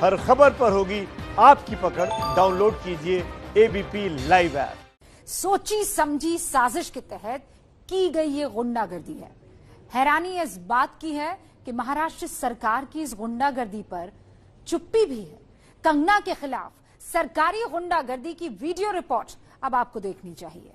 हर खबर पर होगी आपकी पकड़। डाउनलोड कीजिए एबीपी लाइव ऐप। सोची समझी साजिश के तहत की गई ये गुंडागर्दी है। हैरानी इस बात की है कि महाराष्ट्र सरकार की इस गुंडागर्दी पर चुप्पी भी है। कंगना के खिलाफ सरकारी गुंडागर्दी की वीडियो रिपोर्ट अब आपको देखनी चाहिए।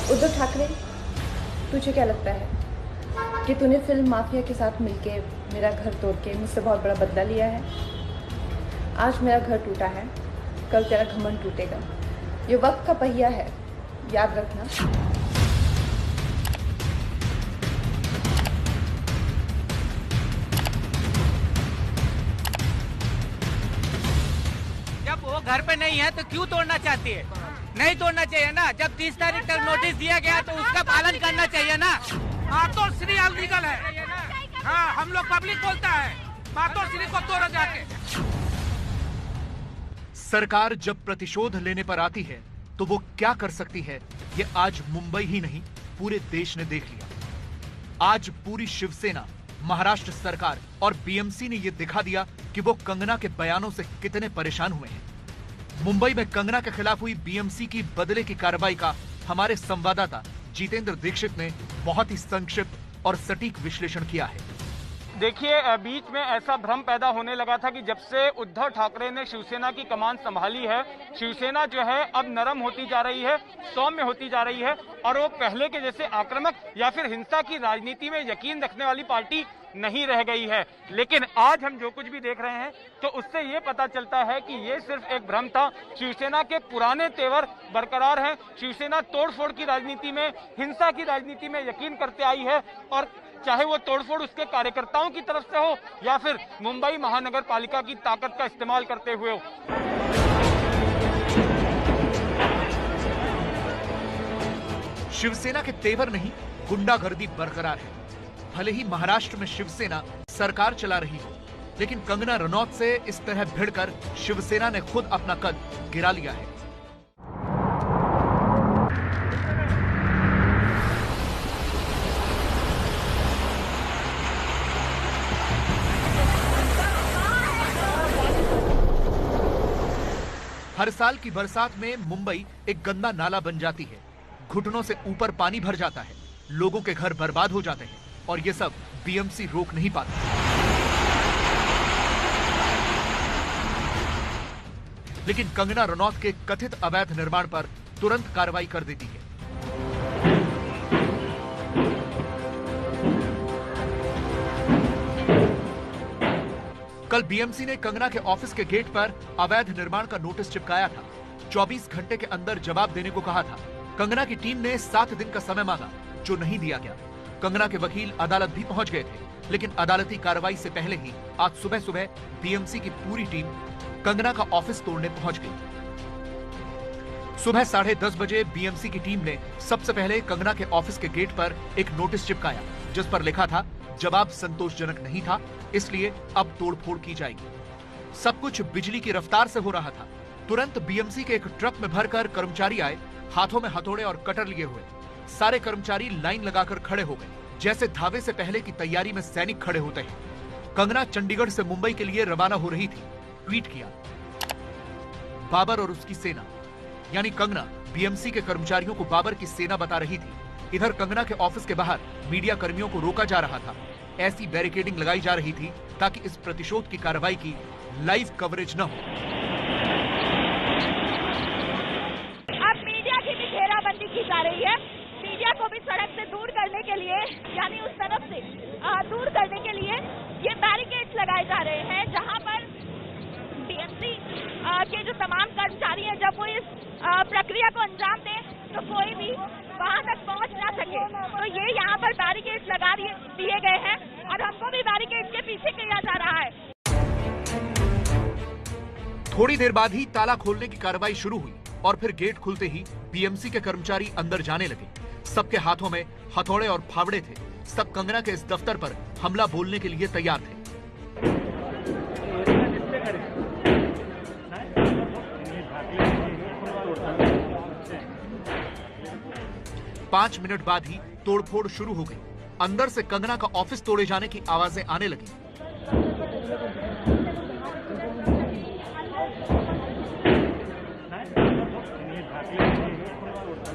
उद्धव ठाकरे, तुझे क्या लगता है कि तूने फिल्म माफिया के साथ मिलके मेरा घर तोड़ के मुझसे बहुत बड़ा बदला लिया है? आज मेरा घर टूटा है, कल तेरा घमंड टूटेगा। ये वक्त का पहिया है, याद रखना। जब वो घर पे नहीं है तो क्यों तोड़ना चाहती है? नहीं तोड़ना चाहिए ना। जब 30 तारीख तक नोटिस दिया गया तो उसका पालन करना चाहिए ना। मातोर श्री अनलीगल है। हाँ, हम लोग पब्लिक बोलता है मातोर श्री को तोड़ो जाके। सरकार जब प्रतिशोध लेने पर आती है तो वो क्या कर सकती है, ये आज मुंबई ही नहीं पूरे देश ने देख लिया। आज पूरी शिवसेना, महाराष्ट्र सरकार और बीएमसी ने ये दिखा दिया कि वो कंगना के बयानों से कितने परेशान हुए हैं। मुंबई में कंगना के खिलाफ हुई बीएमसी की बदले की कार्रवाई का हमारे संवाददाता जितेंद्र दीक्षित ने बहुत ही संक्षिप्त और सटीक विश्लेषण किया है। देखिए, बीच में ऐसा भ्रम पैदा होने लगा था कि जब से उद्धव ठाकरे ने शिवसेना की कमान संभाली है, शिवसेना जो है अब नरम होती जा रही है, सौम्य होती जा रही है और वो पहले के जैसे आक्रामक या फिर हिंसा की राजनीति में यकीन रखने वाली पार्टी नहीं रह गई है। लेकिन आज हम जो कुछ भी देख रहे हैं तो उससे ये पता चलता है कि ये सिर्फ एक भ्रम था। शिवसेना के पुराने तेवर बरकरार हैं। शिवसेना तोड़फोड़ की राजनीति में, हिंसा की राजनीति में यकीन करते आई है और चाहे वो तोड़फोड़ उसके कार्यकर्ताओं की तरफ से हो या फिर मुंबई महानगर पालिका की ताकत का इस्तेमाल करते हुए हो। शिवसेना के तेवर नहीं, गुंडागर्दी बरकरार है। भले ही महाराष्ट्र में शिवसेना सरकार चला रही हो, लेकिन कंगना रनौत से इस तरह भिड़कर शिवसेना ने खुद अपना कद गिरा लिया है। हर साल की बरसात में मुंबई एक गंदा नाला बन जाती है। घुटनों से ऊपर पानी भर जाता है, लोगों के घर बर्बाद हो जाते हैं और ये सब बीएमसी रोक नहीं पाती। लेकिन कंगना रनौत के कथित अवैध निर्माण पर तुरंत कार्रवाई कर देती है। कल बीएमसी ने कंगना के ऑफिस के गेट पर अवैध निर्माण का नोटिस चिपकाया था। 24 घंटे के अंदर जवाब देने को कहा था। कंगना की टीम ने 7 दिन का समय मांगा, जो नहीं दिया गया। कंगना के वकील अदालत भी पहुंच गए थे, लेकिन अदालती कार्रवाई से पहले ही आज सुबह सुबह बीएमसी की पूरी टीम कंगना का ऑफिस तोड़ने पहुंच गई। सुबह 10:30 बजे बीएमसी की टीम ने सबसे पहले कंगना के ऑफिस के गेट पर एक नोटिस चिपकाया, जिस पर लिखा था जवाब संतोषजनक नहीं था, इसलिए अब तोड़फोड़ की जाएगी। सब कुछ बिजली की रफ्तार से हो रहा था। तुरंत बीएमसी के एक ट्रक में भरकर कर्मचारी आए, हाथों में हथौड़े और कटर लिए हुए। सारे कर्मचारी लाइन लगाकर खड़े हो गए, जैसे धावे से पहले की तैयारी में सैनिक खड़े होते हैं। कंगना चंडीगढ़ से मुंबई के लिए रवाना हो रही थी। ट्वीट किया, बाबर और उसकी सेना। यानी कंगना बीएमसी के कर्मचारियों को बाबर की सेना बता रही थी। इधर कंगना के ऑफिस के बाहर मीडिया कर्मियों को रोका जा रहा था। ऐसी बैरिकेडिंग लगाई जा रही थी ताकि इस प्रतिशोध की कार्रवाई की लाइव कवरेज न हो। अब मीडिया की भी घेराबंदी की जा रही है। मीडिया को भी सड़क से दूर करने के लिए, यानी उस तरफ से दूर करने के लिए ये बैरिकेड्स लगाए जा रहे हैं, जहां पर बीएमसी के जो तमाम कर्मचारी हैं, जब वो इस प्रक्रिया को अंजाम दें तो कोई भी वहां तक पहुंच ना सके। तो ये यहाँ पर बैरिकेड्स लगा दिए गए हैं और हमको भी बैरिकेड्स के पीछे किया जा रहा है। थोड़ी देर बाद ही ताला खोलने की कार्रवाई शुरू हुई और फिर गेट खुलते ही बीएमसी के कर्मचारी अंदर जाने लगे। सबके हाथों में हथौड़े और फावड़े थे। सब कंगना के इस दफ्तर पर हमला बोलने के लिए तैयार थे। पांच मिनट बाद ही तोड़फोड़ शुरू हो गई। अंदर से कंगना का ऑफिस तोड़े जाने की आवाजें आने लगी।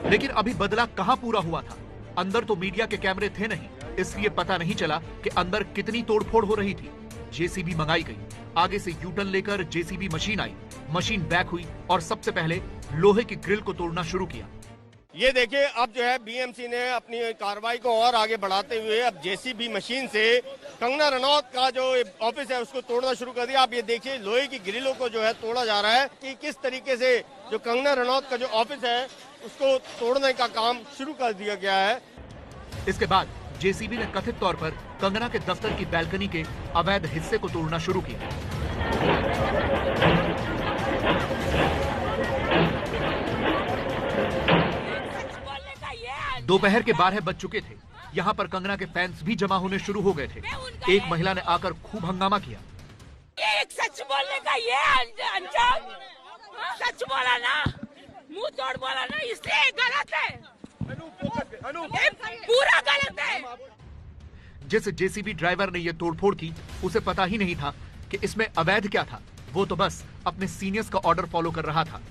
लेकिन अभी बदला कहां पूरा हुआ था। अंदर तो मीडिया के कैमरे थे नहीं, इसलिए पता नहीं चला कि अंदर कितनी तोड़फोड़ हो रही थी। जेसीबी मंगाई गई। आगे से यूटर्न लेकर जेसीबी मशीन आई। मशीन बैक हुई और सबसे पहले लोहे की ग्रिल को तोड़ना शुरू किया। ये देखिए, अब जो है बीएमसी ने अपनी कार्रवाई को और आगे बढ़ाते हुए अब जेसीबी मशीन से कंगना रनौत का जो ऑफिस है उसको तोड़ना शुरू कर दिया। आप ये देखिए, लोहे की ग्रिलों को जो है तोड़ा जा रहा है कि किस तरीके से जो कंगना रनौत का जो ऑफिस है उसको तोड़ने का काम शुरू कर दिया गया है। इसके बाद जेसीबी ने कथित तौर पर कंगना के दफ्तर की बैल्कनी के अवैध हिस्से को तोड़ना शुरू किया। दोपहर के 12 बज चुके थे। यहाँ पर कंगना के फैंस भी जमा होने शुरू हो गए थे। एक महिला ने आकर खूब हंगामा किया। एक सच बोलने का ये अंजाम, सच बोला ना, मुंह तोड़ बोला ना, इसलिए गलत है, पूरा गलत है। जिस जेसीबी ड्राइवर ने ये तोड़फोड़ की उसे पता ही नहीं था कि इसमें अवैध क्या था। वो तो बस अपने सीनियर्स का ऑर्डर फॉलो कर रहा था।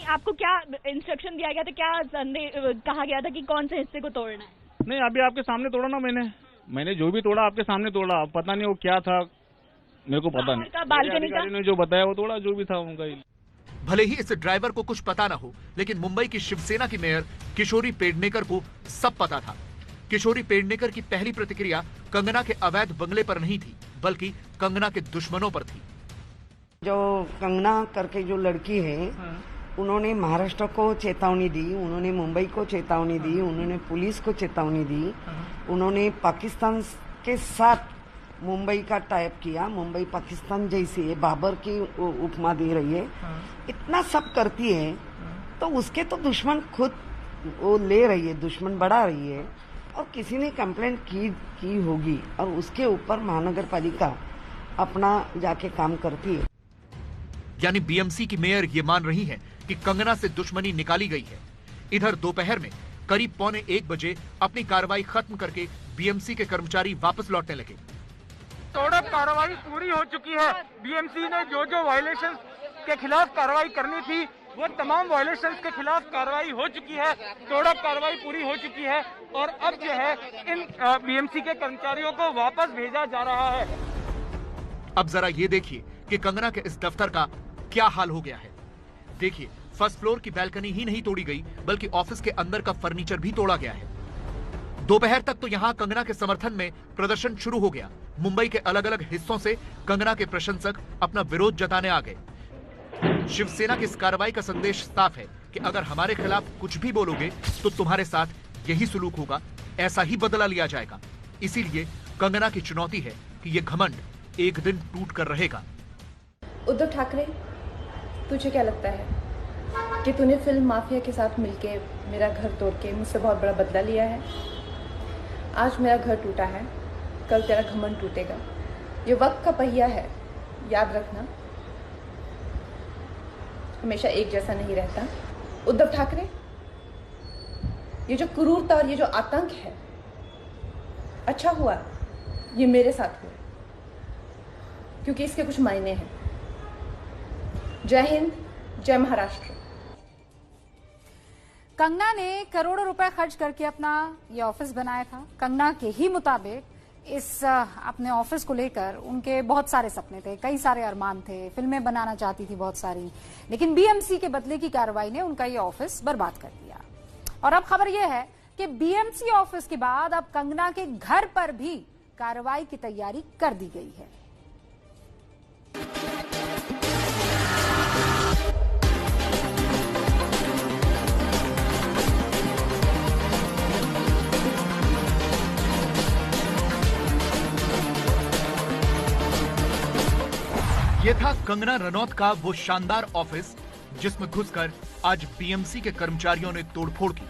आपको क्या इंस्ट्रक्शन दिया गया था, क्या कहा गया था कि कौन से हिस्से को तोड़ना है? नहीं, अभी आपके सामने तोड़ा ना मैंने जो भी तोड़ा आपके सामने तोड़ा। पता नहीं वो क्या था, मेरे को पता नहीं। बालकनी का ने जो बताया वो तोड़ा, जो भी था उनका ही। भले ही इस ड्राइवर को कुछ पता ना हो, लेकिन मुंबई की शिवसेना की मेयर किशोरी पेडनेकर को सब पता था। किशोरी पेडनेकर की पहली प्रतिक्रिया कंगना के अवैध बंगले पर नहीं थी, बल्कि कंगना के दुश्मनों पर थी। जो कंगना करके जो लड़की है, उन्होंने महाराष्ट्र को चेतावनी दी, उन्होंने मुंबई को चेतावनी दी, उन्होंने पुलिस को चेतावनी दी, उन्होंने पाकिस्तान के साथ मुंबई का टाइप किया। मुंबई पाकिस्तान जैसी है, बाबर की उपमा दे रही है। इतना सब करती है तो उसके तो दुश्मन खुद वो ले रही है, दुश्मन बढ़ा रही है। और किसी ने कंप्लेंट की होगी और उसके ऊपर महानगर पालिका अपना जाके काम करती है। यानी बीएमसी की मेयर ये मान रही है कि कंगना से दुश्मनी निकाली गई है। इधर दोपहर में करीब 12:45 बजे अपनी कार्रवाई खत्म करके बीएमसी के कर्मचारी वापस लौटने लगे। तोड़क कार्रवाई पूरी हो चुकी है। बीएमसी ने जो जो वायलेशन के खिलाफ कार्रवाई करनी थी वो तमाम वायलेशंस के खिलाफ कार्रवाई हो चुकी है। तोड़क कार्रवाई पूरी हो चुकी है और अब जो है इन बीएमसी के कर्मचारियों को वापस भेजा जा रहा है। अब जरा ये देखिए कि कंगना के इस दफ्तर का क्या हाल हो गया है। देखिए, फर्स्ट फ्लोर की बैल्कनी ही नहीं तोड़ी गई, बल्कि ऑफिस के अंदर का फर्नीचर भी तोड़ा गया है। दोपहर तक तो यहाँ कंगना के समर्थन में प्रदर्शन शुरू हो गया। मुंबई के अलग अलग हिस्सों से कंगना के प्रशंसक अपना विरोध जताने आ गए। शिवसेना की इस कार्रवाई का संदेश साफ है कि अगर हमारे खिलाफ कुछ भी बोलोगे तो तुम्हारे साथ यही सुलूक होगा, ऐसा ही बदला लिया जाएगा। इसीलिए कंगना की चुनौती है कि ये घमंड एक दिन टूट कर रहेगा। उद्धव ठाकरे, तुझे क्या लगता है कि तूने फिल्म माफिया के साथ मिलके मेरा घर तोड़ के मुझसे बहुत बड़ा बदला लिया है? आज मेरा घर टूटा है, कल तेरा घमंड टूटेगा। ये वक्त का पहिया है, याद रखना, हमेशा एक जैसा नहीं रहता। उद्धव ठाकरे, ये जो क्रूरता और ये जो आतंक है, अच्छा हुआ ये मेरे साथ हुआ, क्योंकि इसके कुछ मायने हैं। जय हिंद, जय महाराष्ट्र। कंगना ने करोड़ों रुपए खर्च करके अपना ये ऑफिस बनाया था। कंगना के ही मुताबिक इस अपने ऑफिस को लेकर उनके बहुत सारे सपने थे, कई सारे अरमान थे, फिल्में बनाना चाहती थी बहुत सारी, लेकिन बीएमसी के बदले की कार्रवाई ने उनका ये ऑफिस बर्बाद कर दिया। और अब खबर यह है कि बीएमसी ऑफिस के बाद अब कंगना के घर पर भी कार्रवाई की तैयारी कर दी गई है। ये था कंगना रनौत का वो शानदार ऑफिस जिसमें घुसकर आज बीएमसी के कर्मचारियों ने तोड़फोड़ की।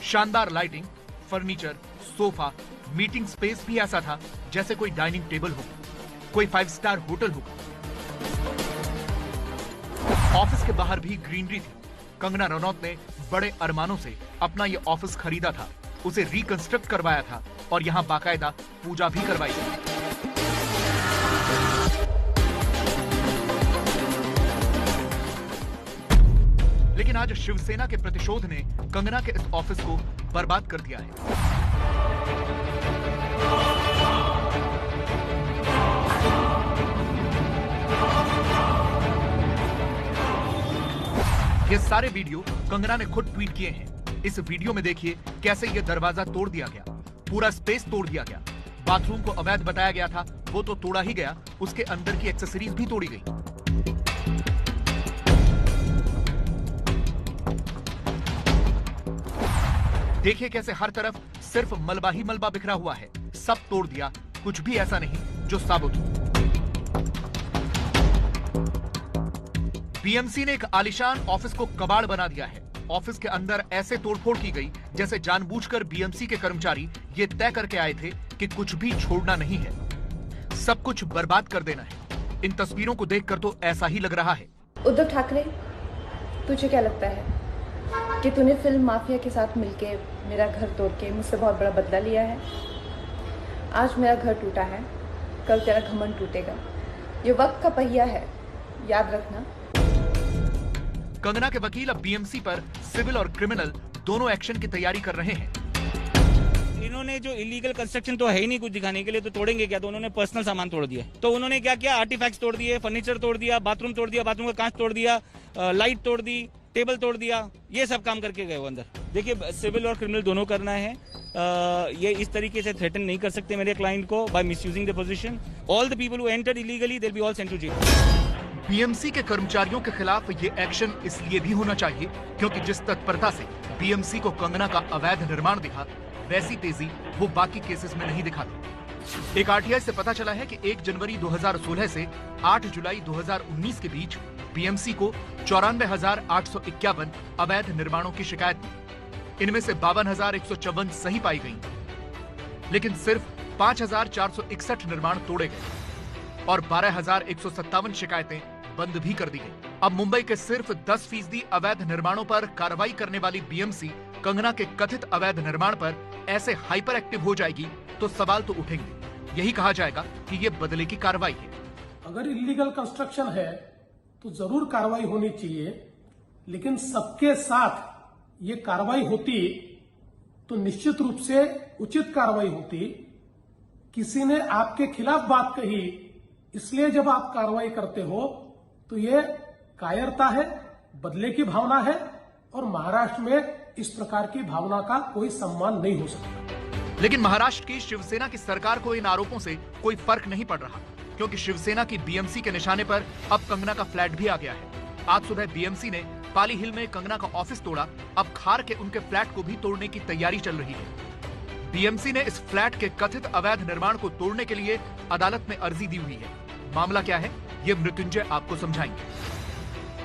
शानदार lighting, furniture, sofa, meeting space भी ऐसा था जैसे कोई डाइनिंग टेबल हो, कोई 5 स्टार होटल होगा। ऑफिस के बाहर भी ग्रीनरी थी। कंगना रनौत ने बड़े अरमानों से अपना ये ऑफिस खरीदा था, उसे रिकंस्ट्रक्ट करवाया था और यहाँ बाकायदा पूजा भी करवाई थी। लेकिन आज शिवसेना के प्रतिशोध ने कंगना के इस ऑफिस को बर्बाद कर दिया है। ये सारे वीडियो कंगना ने खुद ट्वीट किए हैं। इस वीडियो में देखिए कैसे ये दरवाजा तोड़ दिया गया, पूरा स्पेस तोड़ दिया गया। बाथरूम को अवैध बताया गया था, वो तो तोड़ा ही गया, उसके अंदर की एक्सेसरीज भी तोड़ी गई। देखिए कैसे हर तरफ सिर्फ मलबा ही मलबा बिखरा हुआ है। सब तोड़ दिया, कुछ भी ऐसा नहीं जो साबुत हो। बीएमसी ने एक आलीशान ऑफिस को कबाड़ बना दिया है। ऑफिस के अंदर ऐसे तोड़फोड़ की गई जैसे जानबूझकर बीएमसी के कर्मचारी ये तय करके आए थे कि कुछ भी छोड़ना नहीं है, सब कुछ बर्बाद कर देना है। इन तस्वीरों को देखकर तो ऐसा ही लग रहा है। उद्धव ठाकरे, तुझे क्या लगता है कि तूने फिल्म माफिया के साथ मिलके मेरा घर तोड़ के मुझसे बहुत बड़ा बदला लिया है? आज मेरा घर टूटा है, कल तेरा घमंड टूटेगा। ये वक्त का पहिया है, याद रखना। कंगना के वकील अब बीएमसी पर सिविल और क्रिमिनल दोनों एक्शन की तैयारी कर रहे हैं। इन्होंने जो इलीगल कंस्ट्रक्शन तो है ही नहीं कुछ दिखाने के लिए, तो तोड़ेंगे क्या? तो उन्होंने पर्सनल सामान तोड़ दिया। तो उन्होंने क्या किया? आर्टिफैक्ट्स तोड़ दिए, फर्नीचर तोड़ दिया, बाथरूम तोड़ दिया, बाथरूम का कांच तोड़ दिया, लाइट तोड़ दी, टेबल तोड़ दिया, ये सब काम करके गए वो अंदर। देखिए, सिविल और क्रिमिनल दोनों करना है। ये इस तरीके से थ्रेटन नहीं कर सकते मेरे क्लाइंट को by misusing the position. All the people who entered illegally they will be all sent to jail. BMC के कर्मचारियों के खिलाफ ये एक्शन इसलिए भी होना चाहिए क्योंकि जिस तत्परता से बीएमसी को कंगना का अवैध निर्माण दिखा, वैसी तेजी वो बाकी केसेस में नहीं दिखाती। एक आरटीआई से पता चला है कि 1 जनवरी 2016 से 8 जुलाई 2019 के बीच बीएमसी को 94,851 अवैध निर्माणों की शिकायत दी। इनमें से 52,154 सही पाई गई, लेकिन सिर्फ 5,461 निर्माण तोड़े गए और 12,157 शिकायतें बंद भी कर दी गई। अब मुंबई के सिर्फ 10% अवैध निर्माणों पर कार्रवाई करने वाली बीएमसी कंगना के कथित अवैध निर्माण पर ऐसे हाइपर एक्टिव हो जाएगी तो सवाल तो उठेंगे। यही कहा जाएगा कि ये बदले की कार्रवाई है। अगर इलीगल कंस्ट्रक्शन है तो जरूर कार्रवाई होनी चाहिए, लेकिन सबके साथ ये कार्रवाई होती तो निश्चित रूप से उचित कार्रवाई होती। किसी ने आपके खिलाफ बात कही, इसलिए जब आप कार्रवाई करते हो तो ये कायरता है, बदले की भावना है, और महाराष्ट्र में इस प्रकार की भावना का कोई सम्मान नहीं हो सकता। लेकिन महाराष्ट्र की शिवसेना की सरकार को इन आरोपों से कोई फर्क नहीं पड़ रहा, क्योंकि शिवसेना की बीएमसी के निशाने पर अब कंगना का फ्लैट भी आ गया है। आज सुबह बीएमसी ने पाली हिल में कंगना का ऑफिस तोड़ा, अब खार के उनके फ्लैट को भी तोड़ने की तैयारी चल रही है। बीएमसी ने इस फ्लैट के कथित अवैध निर्माण को तोड़ने के लिए अदालत में अर्जी दी हुई है। मामला क्या है, ये मृत्युंजय आपको समझाएंगे।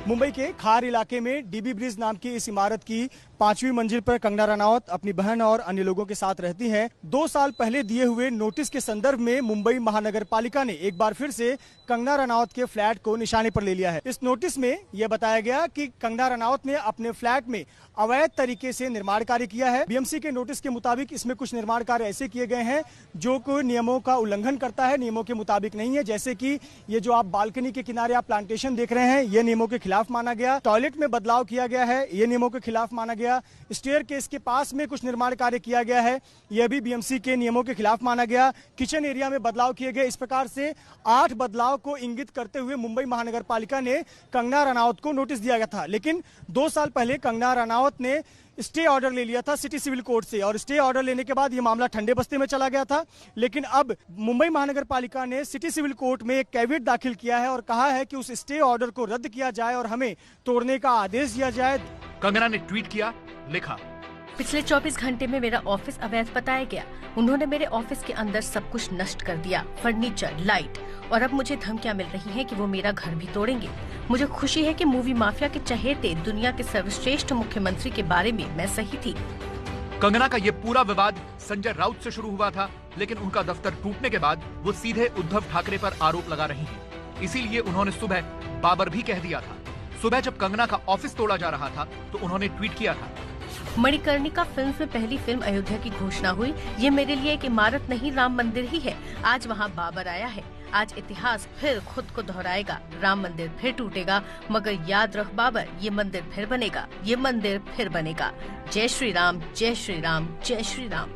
मुंबई के खार इलाके में डीबी ब्रिज नाम की इस इमारत की 5वीं मंजिल पर कंगना रनौत अपनी बहन और अन्य लोगों के साथ रहती हैं। 2 साल पहले दिए हुए नोटिस के संदर्भ में मुंबई महानगर पालिका ने एक बार फिर से कंगना रनौत के फ्लैट को निशाने पर ले लिया है। इस नोटिस में यह बताया गया कि कंगना रनौत ने अपने फ्लैट में अवैध तरीके से निर्माण कार्य किया है। बीएमसी के नोटिस के मुताबिक इसमें कुछ निर्माण कार्य ऐसे किए गए हैं जो कोई नियमों का उल्लंघन करता है, नियमों के मुताबिक नहीं है। जैसे कि ये जो आप बालकनी के किनारे आप प्लांटेशन देख रहे हैं, ये नियमों के खिलाफ माना गया। टॉयलेट में बदलाव किया गया है, ये नियमों के खिलाफ माना गया। स्टेयर केस के पास में कुछ निर्माण कार्य किया गया है, यह भी बीएमसी के नियमों के खिलाफ माना गया। किचन एरिया में बदलाव किए गए। इस प्रकार से 8 बदलाव को इंगित करते हुए मुंबई महानगर पालिका ने कंगना रनौत को नोटिस दिया गया था। लेकिन 2 साल पहले कंगना रनौत ने स्टे ऑर्डर ले लिया था सिटी सिविल कोर्ट से, और स्टे ऑर्डर लेने के बाद ये मामला ठंडे बस्ते में चला गया था। लेकिन अब मुंबई महानगर पालिका ने सिटी सिविल कोर्ट में एक कैविएट दाखिल किया है और कहा है कि उस स्टे ऑर्डर को रद्द किया जाए और हमें तोड़ने का आदेश दिया जाए। कंगना ने ट्वीट किया, लिखा, पिछले 24 घंटे में मेरा ऑफिस अवैध बताया गया। उन्होंने मेरे ऑफिस के अंदर सब कुछ नष्ट कर दिया, फर्नीचर, लाइट, और अब मुझे धमकियां मिल रही हैं कि वो मेरा घर भी तोड़ेंगे। मुझे खुशी है कि मूवी माफिया के चहेते दुनिया के सर्वश्रेष्ठ मुख्यमंत्री के बारे में मैं सही थी। कंगना का ये पूरा विवाद संजय राउत से शुरू हुआ था, लेकिन उनका दफ्तर टूटने के बाद वो सीधे उद्धव ठाकरे पर आरोप लगा रही हैं। इसीलिए उन्होंने सुबह बाबर भी कह दिया था। सुबह जब कंगना का ऑफिस तोड़ा जा रहा था तो उन्होंने ट्वीट किया था, मणिकर्णिका फिल्म में पहली फिल्म अयोध्या की घोषणा हुई। ये मेरे लिए एक इमारत नहीं, राम मंदिर ही है। आज वहाँ बाबर आया है। आज इतिहास फिर खुद को दोहराएगा। राम मंदिर फिर टूटेगा, मगर याद रख बाबर, ये मंदिर फिर बनेगा, ये मंदिर फिर बनेगा। जय श्री राम, जय श्री राम, जय श्री राम।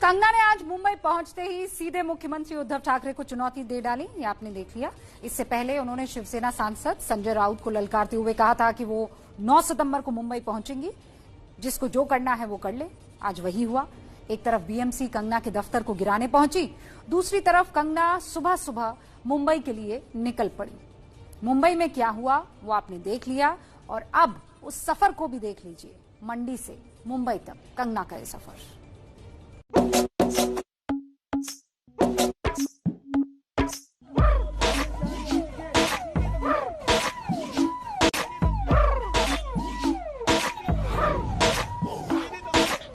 कंगना ने आज मुंबई पहुंचते ही सीधे मुख्यमंत्री उद्धव ठाकरे को चुनौती दे डाली, ये आपने देख लिया। इससे पहले उन्होंने शिवसेना सांसद संजय राउत को ललकारते हुए कहा था कि वो 9 सितंबर को मुंबई पहुंचेंगी, जिसको जो करना है वो कर ले। आज वही हुआ। एक तरफ बीएमसी कंगना के दफ्तर को गिराने पहुंची, दूसरी तरफ कंगना सुबह सुबह मुंबई के लिए निकल पड़ी। मुंबई में क्या हुआ वो आपने देख लिया, और अब उस सफर को भी देख लीजिए। मंडी से मुंबई तक कंगना का ये सफर।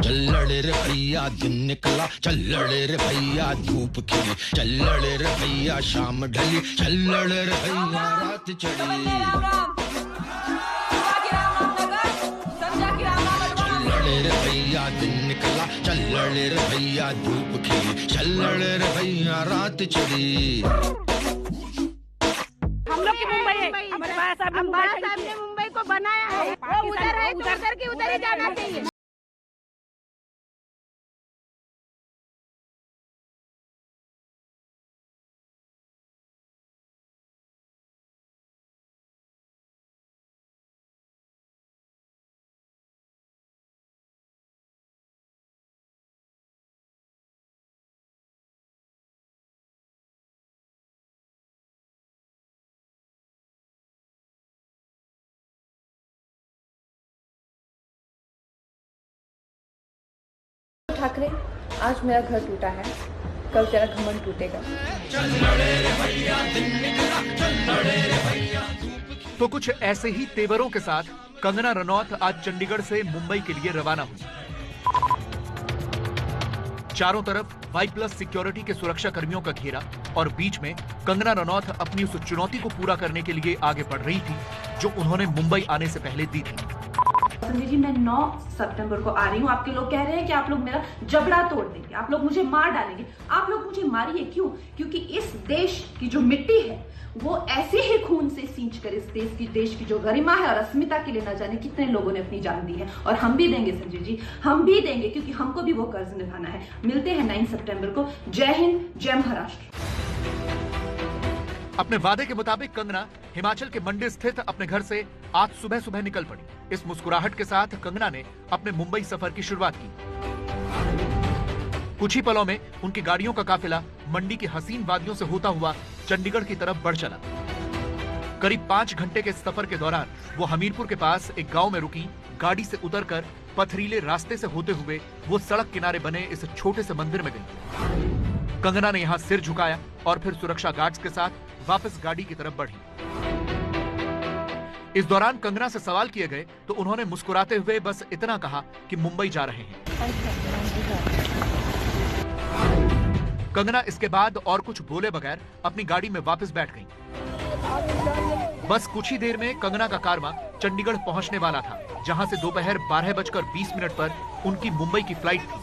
चल्लड़े रे भैया दिन निकला, चल्लड़े रे भैया धूप खिली, चल्लड़े रे भैया शाम ढली, चल्लड़े रे भैया रात चढ़ी। चल्लड़े रे भैया दिन निकला, चल्लड़े रे भैया धूप खिली, चल्लड़े रे भैया रात चढ़ी। हम लोग की मुंबई है, हमारे बाबा साहब ने मुंबई को बनाया है, वो उधर है, उधर के उधर ही जाना चाहिए। ठाकरे, आज मेरा घर टूटा है, कल तेरा घमंड टूटेगा। तो कुछ ऐसे ही तेवरों के साथ कंगना रनौत आज चंडीगढ़ से मुंबई के लिए रवाना हुई। चारों तरफ Y+ सिक्योरिटी के सुरक्षा कर्मियों का घेरा, और बीच में कंगना रनौत अपनी उस चुनौती को पूरा करने के लिए आगे बढ़ रही थी जो उन्होंने मुंबई आने से पहले दी थी। संजय जी, मैं 9 सितंबर को आ रही हूँ। आपके लोग कह रहे हैं कि आप लोग मेरा जबड़ा तोड़ देंगे, आप लोग मुझे मार डालेंगे। आप लोग मुझे मारिए, क्यों? क्योंकि इस देश की जो मिट्टी है वो ऐसे ही खून से सींच कर इस देश की जो गरिमा है और अस्मिता के लिए न जाने कितने लोगों ने अपनी जान दी है। और हम भी देंगे संजय जी, हम भी देंगे, क्योंकि हमको भी वो कर्ज निभाना है। मिलते हैं 9 सितंबर को। जय हिंद, जय महाराष्ट्र। अपने वादे के मुताबिक कंगना हिमाचल के मंडी स्थित अपने घर से आज सुबह सुबह निकल पड़ी। इस मुस्कुराहट के साथ कंगना ने अपने मुंबई सफर की शुरुआत की। कुछ ही पलों में उनकी गाड़ियों का काफिला मंडी की हसीन वादियों से होता हुआ चंडीगढ़ की तरफ बढ़ चला। करीब 5 घंटे के सफर के दौरान वो हमीरपुर के पास एक गांव में रुकी। गाड़ी से उतरकर पथरीले रास्ते से होते हुए वो सड़क किनारे बने इस छोटे से मंदिर में गई। कंगना ने यहाँ सिर झुकाया और फिर सुरक्षा गार्ड्स के साथ वापस गाड़ी की तरफ बढ़ी। इस दौरान कंगना से सवाल किए गए तो उन्होंने मुस्कुराते हुए बस इतना कहा कि मुंबई जा रहे हैं। कंगना इसके बाद और कुछ बोले बगैर अपनी गाड़ी में वापस बैठ गई। बस कुछ ही देर में कंगना का कारवां चंडीगढ़ पहुंचने वाला था, जहां से दोपहर 12:20 पर उनकी मुंबई की फ्लाइट थी।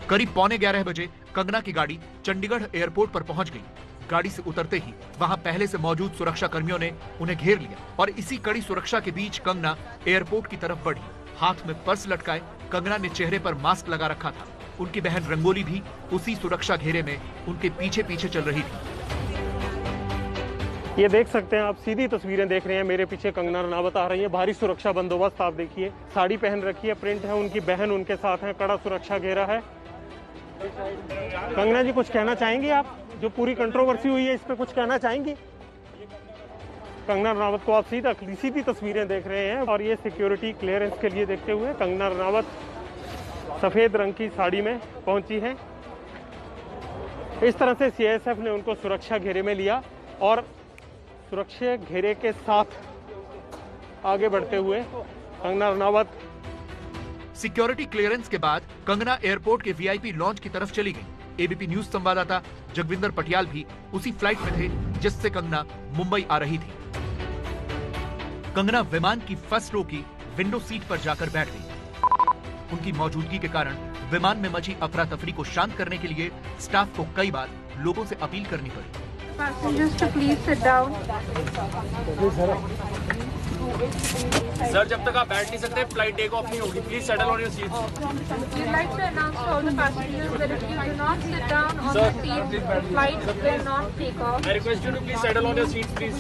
करीब 11:15 बजे कंगना की गाड़ी चंडीगढ़ एयरपोर्ट पर पहुंच गई। गाड़ी से उतरते ही वहां पहले से मौजूद सुरक्षा कर्मियों ने उन्हें घेर लिया और इसी कड़ी सुरक्षा के बीच कंगना एयरपोर्ट की तरफ बढ़ी। हाथ में पर्स लटकाए कंगना ने चेहरे पर मास्क लगा रखा था। उनकी बहन रंगोली भी उसी सुरक्षा घेरे में उनके पीछे पीछे चल रही थी। ये देख सकते हैं आप, सीधी तस्वीरें देख रहे हैं। मेरे पीछे कंगना रनावत आ रही है। भारी सुरक्षा बंदोबस्त आप देखिए, साड़ी पहन रखी है, प्रिंट है, उनकी बहन उनके साथ है, कड़ा सुरक्षा घेरा है। कंगना जी कुछ कहना चाहेंगी आप? जो पूरी कंट्रोवर्सी हुई है इस पे कुछ कहना चाहेंगी? कंगना रनावत को आप सीधी तस्वीरें देख रहे हैं और ये सिक्योरिटी क्लियरेंस के लिए देखते हुए कंगना रनावत सफेद रंग की साड़ी में पहुंची हैं। इस तरह से सीआईएसएफ ने उनको सुरक्षा घेरे में लिया और सुरक्षा घेरे के साथ आगे बढ़ते हुए कंगना रनावत। सिक्योरिटी क्लियरेंस के बाद कंगना एयरपोर्ट के वीआईपी लॉन्च की तरफ चली गई। एबीपी न्यूज संवाददाता जगविंदर पटियाल भी उसी फ्लाइट में थे जिससे कंगना मुंबई आ रही थी। कंगना विमान की फर्स्ट रो की विंडो सीट पर जाकर बैठ गई। उनकी मौजूदगी के कारण विमान में मची अफरा तफरी को शांत करने के लिए स्टाफ को कई बार लोगों से अपील करनी पड़ी। Passengers to please sit down. Sir जब तक आप बैठ नहीं सकते फ्लाइट टेक ऑफ नहीं होगी। Please settle on your seat. We'd like to announce to all the passengers that if you do not sit down on the seat, the flight will not take off. I request you to please settle on your seats, please.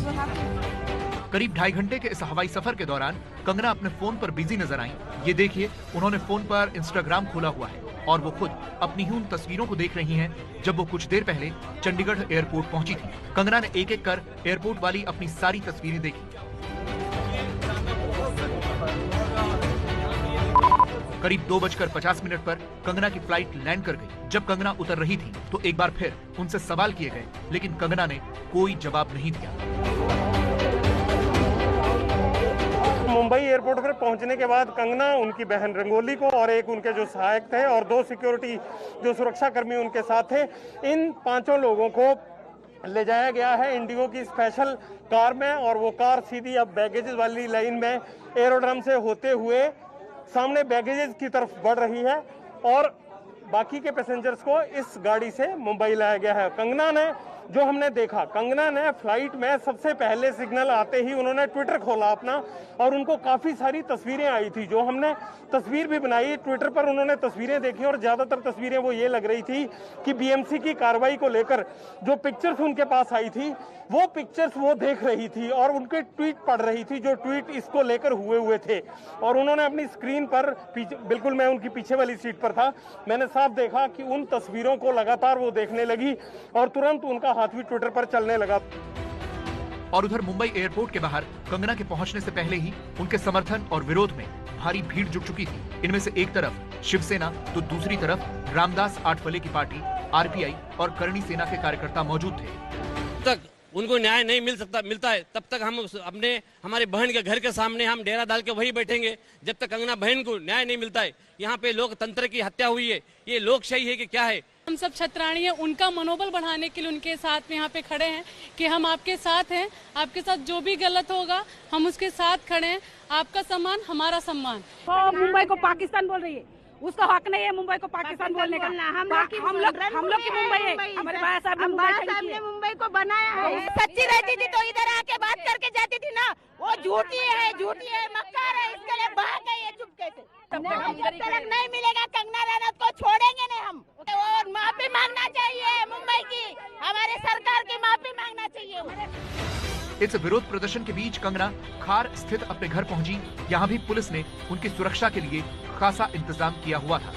करीब 2.5 घंटे के इस हवाई सफर के दौरान कंगना अपने phone पर busy नजर आईं। ये देखिए, उन्होंने फोन पर इंस्टाग्राम खोला हुआ है और वो खुद अपनी ही उन तस्वीरों को देख रही हैं जब वो कुछ देर पहले चंडीगढ़ एयरपोर्ट पहुंची थी। कंगना ने एक एक कर एयरपोर्ट वाली अपनी सारी तस्वीरें देखी। करीब 2:50 पर कंगना की फ्लाइट लैंड कर गई। जब कंगना उतर रही थी तो एक बार फिर उनसे सवाल किए गए, लेकिन कंगना ने कोई जवाब नहीं दिया। मुंबई एयरपोर्ट पर पहुंचने के बाद कंगना, उनकी बहन रंगोली को और एक उनके जो सहायक थे और 2 सिक्योरिटी जो सुरक्षा कर्मी उनके साथ थे, इन 5 लोगों को ले जाया गया है इंडिगो की स्पेशल कार में और वो कार सीधी अब बैगेजेस वाली लाइन में एरोड्रम से होते हुए सामने बैगेजेस की तरफ बढ़ रही है और बाकी के पैसेंजर्स को इस गाड़ी से मुंबई लाया गया है। कंगना ने जो हमने देखा, कंगना ने फ्लाइट में सबसे पहले सिग्नल आते ही उन्होंने ट्विटर खोला अपना और उनको काफी सारी तस्वीरें आई थी जो हमने तस्वीर भी बनाई। ट्विटर पर उन्होंने तस्वीरें देखी और ज्यादातर तस्वीरें वो ये लग रही थी कि बीएमसी की कार्रवाई को लेकर जो पिक्चर्स उनके पास आई थी वो पिक्चर्स वो देख रही थी और उनके ट्वीट पढ़ रही थी जो ट्वीट इसको लेकर हुए थे। और उन्होंने अपनी स्क्रीन पर बिल्कुल, मैं उनकी पीछे वाली सीट पर था, मैंने साफ देखा कि उन तस्वीरों को लगातार वो देखने लगी और तुरंत उनका हाथ भी ट्विटर पर चलने लगा। और उधर मुंबई एयरपोर्ट के बाहर कंगना के पहुंचने से पहले ही उनके समर्थन और विरोध में भारी भीड़ जुट चुकी थी। इनमें से एक तरफ शिवसेना तो दूसरी तरफ रामदास आठवले की पार्टी आरपीआई और करणी सेना के कार्यकर्ता मौजूद थे। तक उनको न्याय नहीं मिलता है तब तक हम हमारे बहन के घर के सामने हम डेरा डाल के वही बैठेंगे जब तक कंगना बहन को न्याय नहीं मिलता है। यहाँ पे लोकतंत्र की हत्या हुई है, ये लोकशाही है कि क्या है? हम सब छत्राणी हैं, उनका मनोबल बढ़ाने के लिए उनके साथ में यहाँ पे खड़े हैं कि हम आपके साथ हैं, आपके साथ जो भी गलत होगा हम उसके साथ खड़े हैं। आपका सम्मान हमारा सम्मान। मुंबई को पाकिस्तान बोल रही है, उसका हक नहीं है मुंबई को पाकिस्तान बोलने का। हम लोग की मुंबई है, हमारे बाबा साहब ने मुंबई को बनाया है। सच्ची रहती थी तो इधर आके बात करके जाती थी ना। वो झूठी है मक्कार है, इसके लिए भाग गई है चुपके से। जब तक नहीं मिलेगा कंगना रनौत को छोड़ेंगे नहीं हम। और माफी मांगना चाहिए मुंबई की, हमारे सरकार की माफी मांगना चाहिए। इस विरोध प्रदर्शन के बीच कंगना खार स्थित अपने घर पहुंची। यहाँ भी पुलिस ने उनकी सुरक्षा के लिए खासा इंतजाम किया हुआ था।